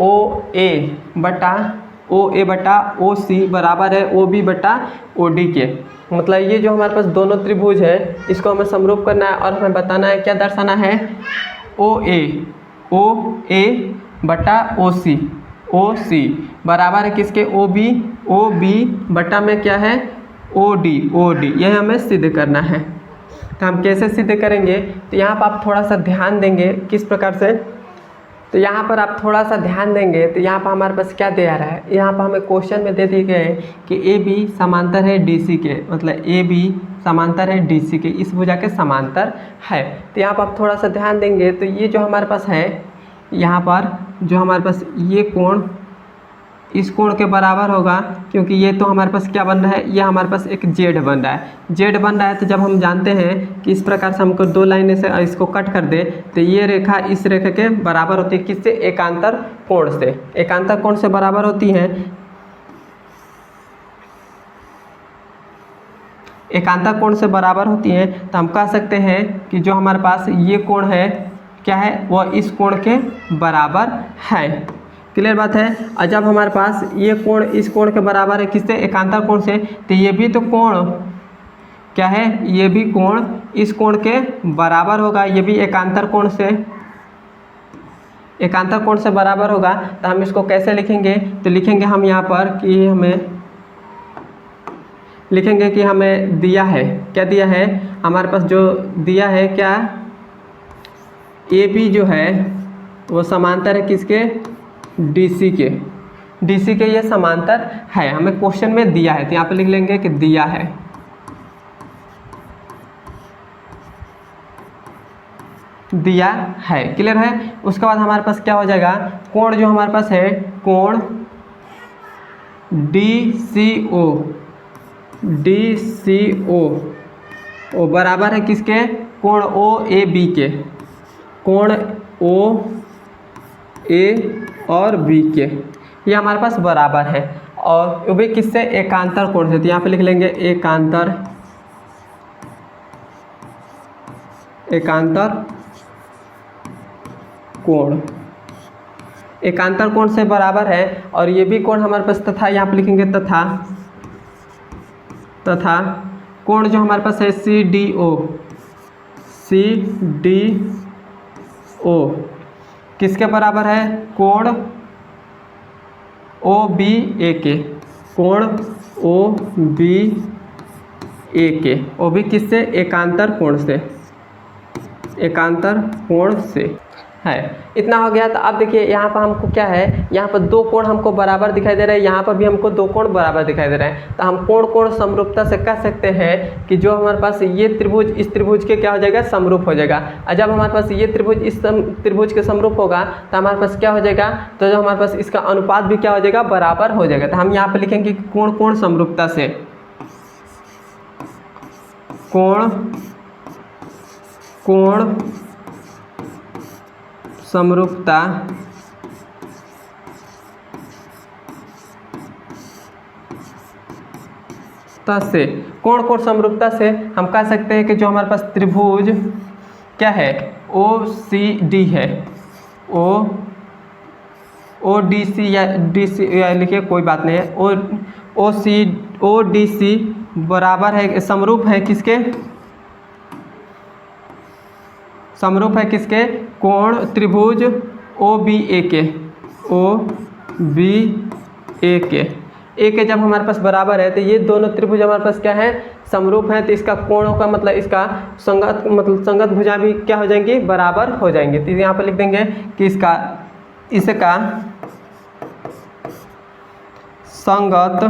OA बटा ओ ए बटा ओ सी बराबर है ओ बी बटा ओ डी के। मतलब ये जो हमारे पास दोनों त्रिभुज है इसको हमें समरूप करना है और हमें बताना है, क्या दर्शाना है, ओ ए बटा ओ सी बराबर है किसके, ओ बी बटा में क्या है, ओ डी यह हमें सिद्ध करना है। तो हम कैसे सिद्ध करेंगे, तो यहाँ पर आप थोड़ा सा ध्यान देंगे किस प्रकार से, तो यहाँ पर आप थोड़ा सा ध्यान देंगे तो यहाँ पर हमारे पास क्या दे रहा है, यहाँ पर हमें क्वेश्चन में दे दिए गए कि ए बी समांतर है डी सी के, मतलब ए बी समांतर है डी सी के, इस भुजा के समांतर है। तो यहाँ पर आप थोड़ा सा ध्यान देंगे तो ये जो हमारे पास है, यहाँ पर जो हमारे पास ये कोण इस कोण के बराबर होगा, क्योंकि ये तो हमारे पास क्या बन रहा है, ये हमारे पास एक जेड बन रहा है। जेड बन रहा है तो जब हम जानते हैं कि इस प्रकार से हमको दो लाइनें से इसको कट कर दे तो ये रेखा इस रेखा के बराबर होती है, किससे, एकांतर कोण से। एकांतर कोण से बराबर होती है, एकांतर कोण से बराबर होती है। तो हम कह सकते हैं कि जो हमारे पास ये कोण है क्या है, वह इस कोण के बराबर है। क्लियर बात है। और जब हमारे पास ये कोण इस कोण के बराबर है, किससे, एकांतर कोण से, तो ये भी तो कोण क्या है, ये भी कोण इस कोण के बराबर होगा, ये भी एकांतर कोण से बराबर होगा। तो हम इसको कैसे लिखेंगे, तो लिखेंगे हम यहाँ पर कि हमें दिया है, क्या दिया है, हमारे पास जो दिया है क्या, ए बी जो है वो समांतर है किसके, डीसी के ये समांतर है, हमें क्वेश्चन में दिया है। तो यहाँ पे लिख लेंगे कि दिया है, क्लियर है। उसके बाद हमारे पास क्या हो जाएगा, कोण जो हमारे पास है, कोण DCO वो बराबर है किसके, कोण OAB के, कोण OA और बी के, ये हमारे पास बराबर है। और वो भी किससे, एकांतर कोण से। तो यहाँ पे लिख लेंगे एकांतर कोण से बराबर है। और ये भी कोण हमारे पास तथा, यहाँ पे लिखेंगे तथा कोण जो हमारे पास है CDO किसके बराबर है, कोण OBA के, कोण OBA के, वो भी किससे, एकांतर कोण से है। इतना हो गया। तो अब देखिए यहाँ पर हमको क्या है, यहाँ पर दो कोण हमको बराबर दिखाई दे रहे हैं, यहाँ पर भी हमको दो कोण बराबर दिखाई दे रहे हैं। तो हम कोण समरूपता से कह सकते हैं कि जो हमारे पास ये त्रिभुज इस त्रिभुज के क्या हो जाएगा, समरूप हो जाएगा। और जब हमारे पास ये त्रिभुज इस त्रिभुज के समरूप होगा तो हमारे पास क्या हो जाएगा, तो जो हमारे पास इसका अनुपात भी क्या हो जाएगा, बराबर हो जाएगा। तो हम यहाँ पर लिखेंगे कोण समरूपता से, कोण समरूपता से, कोण समरूपता से हम कह सकते हैं कि जो हमारे पास त्रिभुज क्या है, OCD है, ODC या DC लिखिए कोई बात नहीं है, ODC बराबर है, समरूप है किसके, कोण त्रिभुज OBA के, के जब हमारे पास बराबर है तो ये दोनों त्रिभुज हमारे पास क्या है, समरूप है। तो इसका कोणों का मतलब इसका संगत भुजा भी क्या हो जाएंगी, बराबर हो जाएंगे। तो यहाँ पर लिख देंगे कि इसका संगत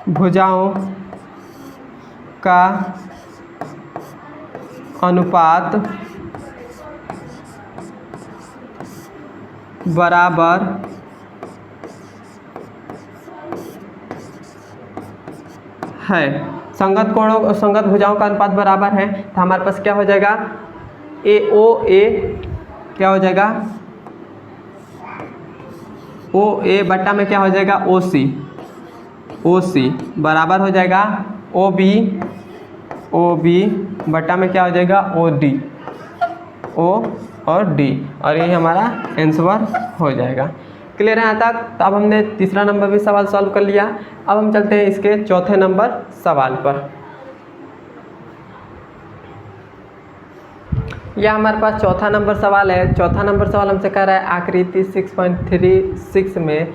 भुजाओं का अनुपात बराबर है। संगत भुजाओं का अनुपात बराबर है। तो हमारे पास क्या हो जाएगा, AOA क्या हो जाएगा, OA बट्टा में क्या हो जाएगा, OC बराबर हो जाएगा OB बट्टा में क्या हो जाएगा, OD ओ और डी, और ये हमारा आंसर हो जाएगा। क्लियर है यहाँ तक? तो अब हमने तीसरा नंबर भी सवाल सॉल्व कर लिया। अब हम चलते हैं इसके चौथे नंबर सवाल पर। यह हमारे पास चौथा नंबर सवाल है। चौथा नंबर सवाल हमसे कह रहा है आकृति 6.36 में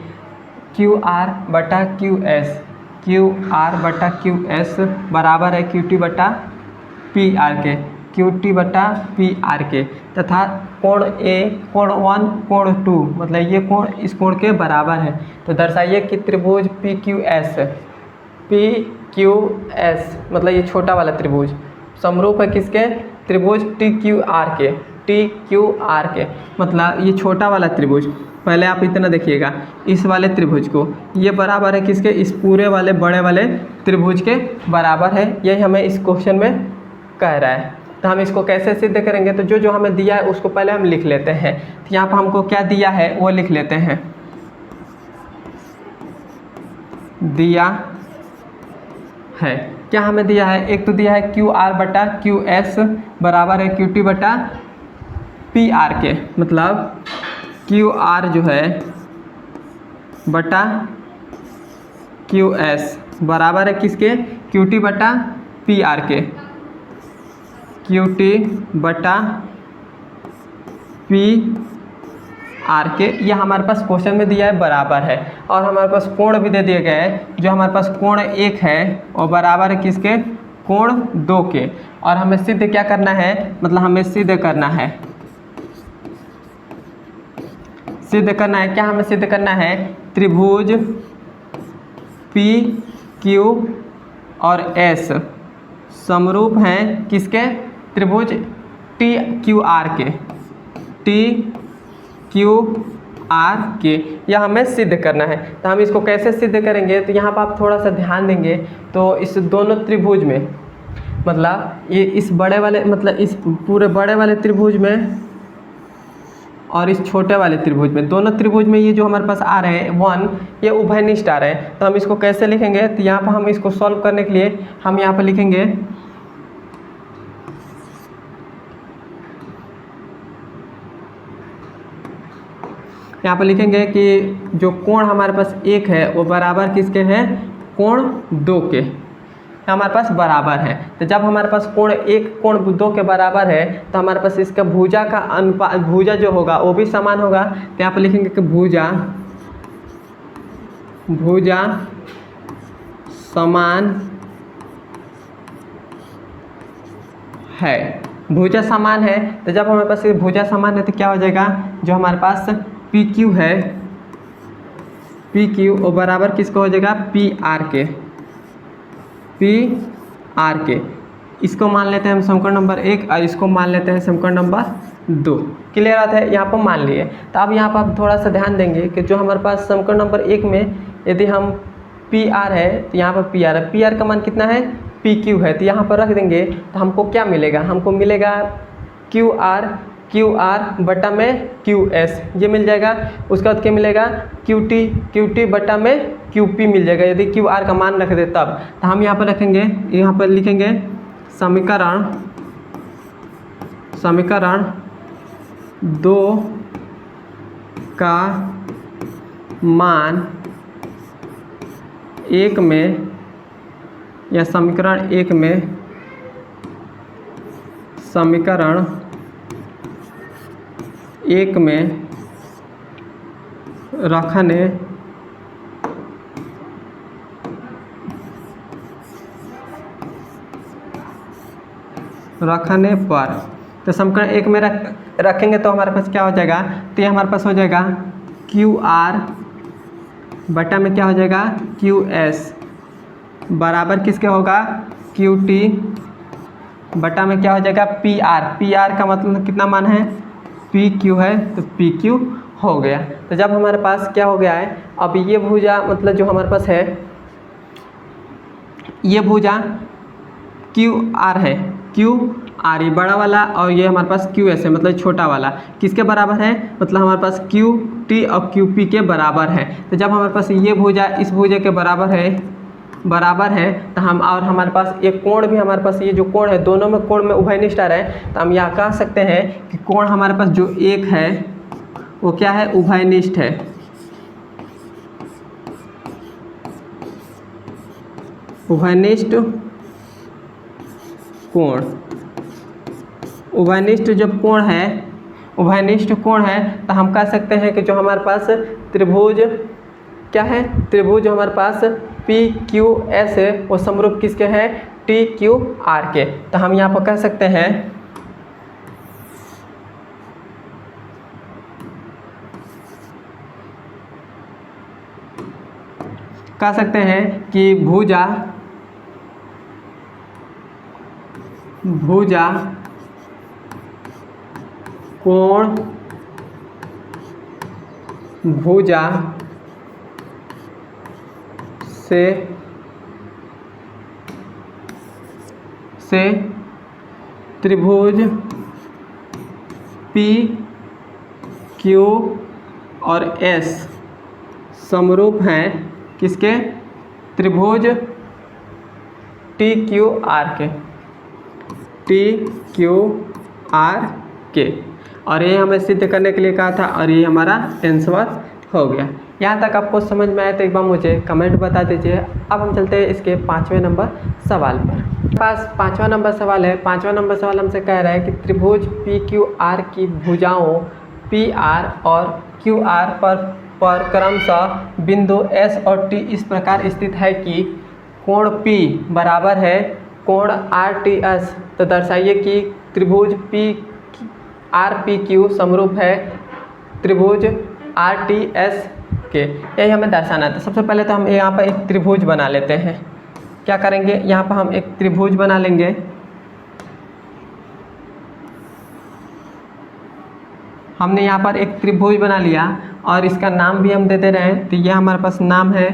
क्यू आर बटा क्यू एस बराबर है क्यू टी बटा पी आर के, क्यू टी बटा पी आर के, तथा कोण ए, कोण 1, कोण 2, मतलब ये कोण इस कोण के बराबर है। तो दर्शाइए कि त्रिभुज पी क्यू एस मतलब ये छोटा वाला त्रिभुज समरूप है किसके? त्रिभुज टी क्यू आर के, मतलब ये छोटा वाला त्रिभुज, पहले आप इतना देखिएगा, इस वाले त्रिभुज को ये बराबर है किसके? इस पूरे वाले बड़े वाले त्रिभुज के बराबर है। यही हमें इस क्वेश्चन में कह रहा है। तो हम इसको कैसे सिद्ध करेंगे? तो जो हमें दिया है उसको पहले हम लिख लेते हैं। तो यहाँ पर हमको क्या दिया है वो लिख लेते हैं। दिया है क्या हमें दिया है? एक तो दिया है क्यू आर बटा क्यू एस बराबर है क्यू टी बटा पी आर के, मतलब क्यू आर जो है बटा क्यू एस बराबर है किसके? क्यू टी बटा पी आर के, क्यू टी बटा पी आर के। यह हमारे पास क्वेश्चन में दिया है बराबर है, और हमारे पास कोण भी दे दिए गए हैं। जो हमारे पास कोण 1 है और बराबर है किसके? कोण 2 के। और हमें सिद्ध क्या करना है? मतलब हमें सिद्ध करना है क्या हमें सिद्ध करना है? त्रिभुज पी क्यू और एस समरूप हैं किसके? त्रिभुज टी क्यू आर के, यह हमें सिद्ध करना है। तो हम इसको कैसे सिद्ध करेंगे? तो यहाँ पर आप थोड़ा सा ध्यान देंगे तो इस दोनों त्रिभुज में, मतलब ये इस बड़े वाले, मतलब इस पूरे बड़े वाले त्रिभुज में और इस छोटे वाले त्रिभुज में, दोनों त्रिभुज में ये जो हमारे पास आ रहे हैं 1, ये उभयनिष्ठ आ रहे हैं। तो हम इसको कैसे लिखेंगे? तो यहाँ पर हम इसको सॉल्व करने के लिए हम यहाँ पर लिखेंगे कि जो कोण हमारे पास 1 है वो बराबर किसके है? कोण 2 के हमारे पास बराबर है। तो जब हमारे पास कोण 1 कोण 2 के बराबर है तो हमारे पास इसका भुजा का अनुपात, भुजा जो होगा वो भी समान होगा। तो यहाँ पर लिखेंगे कि भुजा समान है, भुजा समान है। तो जब हमारे पास भुजा समान है तो क्या हो जाएगा? जो हमारे पास पी क्यू है, पी क्यू और बराबर किसको हो जाएगा? पी आर के। इसको मान लेते हैं हम समीकरण नंबर 1 और इसको मान लेते हैं समीकरण नंबर 2। क्लियर बात है? यहाँ पर मान लिए। तो अब यहाँ पर आप थोड़ा सा ध्यान देंगे कि जो हमारे पास समीकरण नंबर 1 में यदि हम पी आर है तो यहाँ पर पी आर है, पी आर का मान कितना है? पी क्यू है। तो यहाँ पर रख देंगे तो हमको क्या मिलेगा? हमको मिलेगा क्यू आर बटा में क्यू एस, ये मिल जाएगा। उसके बाद क्या मिलेगा? क्यू टी बटा में क्यू पी मिल जाएगा, यदि क्यू आर का मान रख दे तब। तो हम यहाँ पर रखेंगे, यहाँ पर लिखेंगे समीकरण 2 का मान 1 में, या समीकरण 1 में समीकरण 1 में रखने पर, तो समीकरण 1 में रखेंगे तो हमारे पास क्या हो जाएगा? तो ये हमारे पास हो जाएगा क्यू आर बटा में क्या हो जाएगा? क्यू एस बराबर किसके होगा? क्यू टी बटा में क्या हो जाएगा? पी आर का मतलब कितना मान है? पी क्यू है, तो पी क्यू हो गया। तो जब हमारे पास क्या हो गया है, अब ये भुजा, मतलब जो हमारे पास है ये भुजा क्यू आर है, क्यू आर ये बड़ा वाला, और ये हमारे पास क्यू एस है मतलब छोटा वाला, किसके बराबर है? मतलब हमारे पास क्यू टी और क्यू पी के बराबर है। तो जब हमारे पास ये भुजा इस भुजा के बराबर है, बराबर है तो हम, और हमारे पास एक कोण भी, हमारे पास ये जो कोण है दोनों में कोण में उभयनिष्ठ आ रहा है, तो हम यहाँ कह सकते हैं कि कोण हमारे पास जो एक है वो क्या है, उभयनिष्ठ है। उभयनिष्ठ कोण, उभयनिष्ठ जब कोण है, उभयनिष्ठ कोण है तो हम कह सकते हैं कि जो हमारे पास त्रिभुज क्या है, त्रिभुज जो हमारे पास PQS है वो समरूप किसके हैं, TQR के। तो हम यहाँ पर कह सकते हैं कि भुजा कोण भुजा से त्रिभुज PQ और S समरूप हैं किसके, त्रिभुज TQR के। और ये हमें सिद्ध करने के लिए कहा था और ये हमारा आंसर हो गया। यहाँ तक आपको समझ में आया तो एक बार मुझे कमेंट बता दीजिए। अब हम चलते हैं इसके 5वें नंबर सवाल पर। पास 5वां नंबर सवाल है। 5वां नंबर सवाल हमसे कह रहा है कि त्रिभुज PQR की भुजाओं PR और QR पर क्रमशः बिंदु S और T इस प्रकार स्थित है कि कोण P बराबर है कोण RTS। तो दर्शाइए कि त्रिभुज RPQ समरूप है त्रिभुज RTS के। यही हमें दर्शाना है। तो सबसे पहले तो हम यहाँ पर एक त्रिभुज बना लेते हैं। क्या करेंगे, यहाँ पर हम एक त्रिभुज बना लेंगे। हमने यहाँ पर एक त्रिभुज बना लिया और इसका नाम भी हम दे दे रहे हैं। तो यह हमारे पास नाम है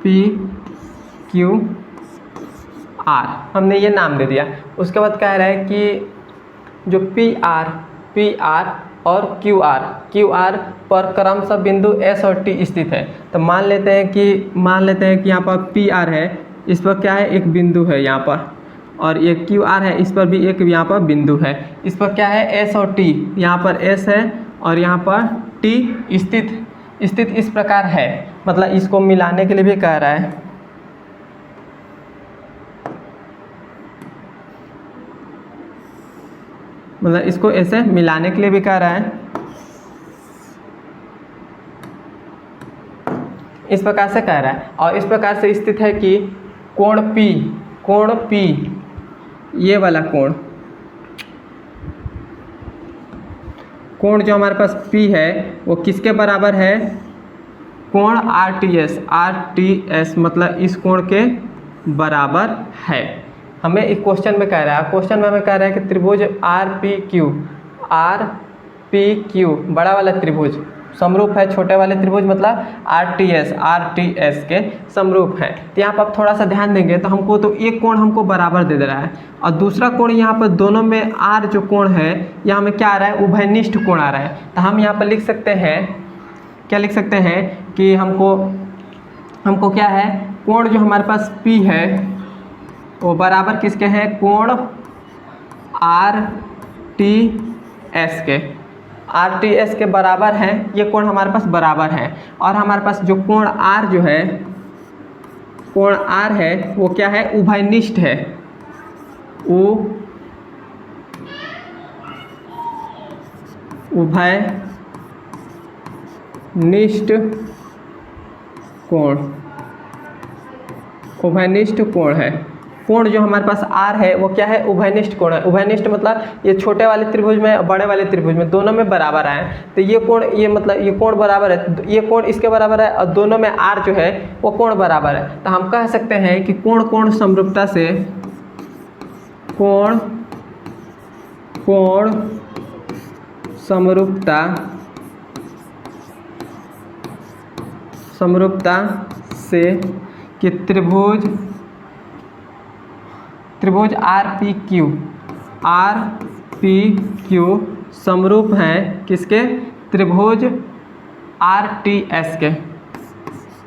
PQR, हमने ये नाम दे दिया। उसके बाद कह रहा है कि जो PR और QR पर क्रमशः बिंदु S और T स्थित है। तो मान लेते हैं कि यहाँ पर PR है, इस पर क्या है, एक बिंदु है यहाँ पर, और ये QR है, इस पर भी एक यहाँ पर बिंदु है। इस पर क्या है, S और T, यहाँ पर S है और यहाँ पर T स्थित इस प्रकार है। मतलब इसको मिलाने के लिए भी कह रहा है। मतलब इसको ऐसे मिलाने के लिए भी कह रहा है। इस प्रकार से कह रहा है और इस प्रकार से स्थित है कि कोण P ये वाला कोण जो हमारे पास P है वो किसके बराबर है, कोण RTS मतलब इस कोण के बराबर है। हमें एक क्वेश्चन में कह रहा है, क्वेश्चन में हमें कह रहा है कि त्रिभुज RPQ बड़ा वाला त्रिभुज समरूप है छोटे वाले त्रिभुज मतलब RTS के समरूप है। तो यहाँ पर आप थोड़ा सा ध्यान देंगे तो हमको तो एक कोण हमको बराबर दे रहा है और दूसरा कोण यहाँ पर दोनों में R जो कोण है यहाँ में क्या आ रहा है, उभयनिष्ठ कोण आ रहा है। तो हम यहाँ पर लिख सकते हैं, क्या लिख सकते हैं कि हमको क्या है, कोण जो हमारे पास P है वो बराबर किसके हैं, कोण RTS के बराबर है। ये कोण हमारे पास बराबर है और हमारे पास जो कोण R जो है, कोण R है वो क्या है, उभयनिष्ठ है। उभयनिष्ठ कोण है। कोण जो हमारे पास R है वो क्या है, उभयनिष्ठ कोण है। उभयनिष्ठ मतलब ये छोटे वाले त्रिभुज में और बड़े वाले त्रिभुज में दोनों में बराबर आए। तो ये कोण, ये मतलब ये कोण बराबर है, ये कोण इसके बराबर है और दोनों में R जो है वो कोण बराबर है। तो हम कह सकते हैं कि कोण समरूपता से कोण समरूपता से कि त्रिभुज RPQ समरूप हैं किसके, त्रिभुज RTS के,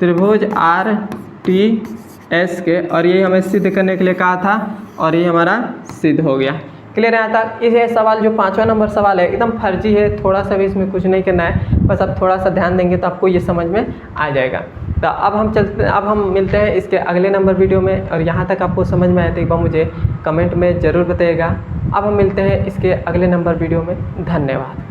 त्रिभुज RTS एस के, और ये हमें सिद्ध करने के लिए कहा था और ये हमारा सिद्ध हो गया। क्लियर है? यहाँ तक ये सवाल जो 5वां नंबर सवाल है एकदम फर्जी है, थोड़ा सा भी इसमें कुछ नहीं करना है, बस आप थोड़ा सा ध्यान देंगे तो आपको ये समझ में आ जाएगा। तो अब हम मिलते हैं इसके अगले नंबर वीडियो में, और यहाँ तक आपको समझ में आया तो एक बार मुझे कमेंट में ज़रूर बताइएगा। अब हम मिलते हैं इसके अगले नंबर वीडियो में। धन्यवाद।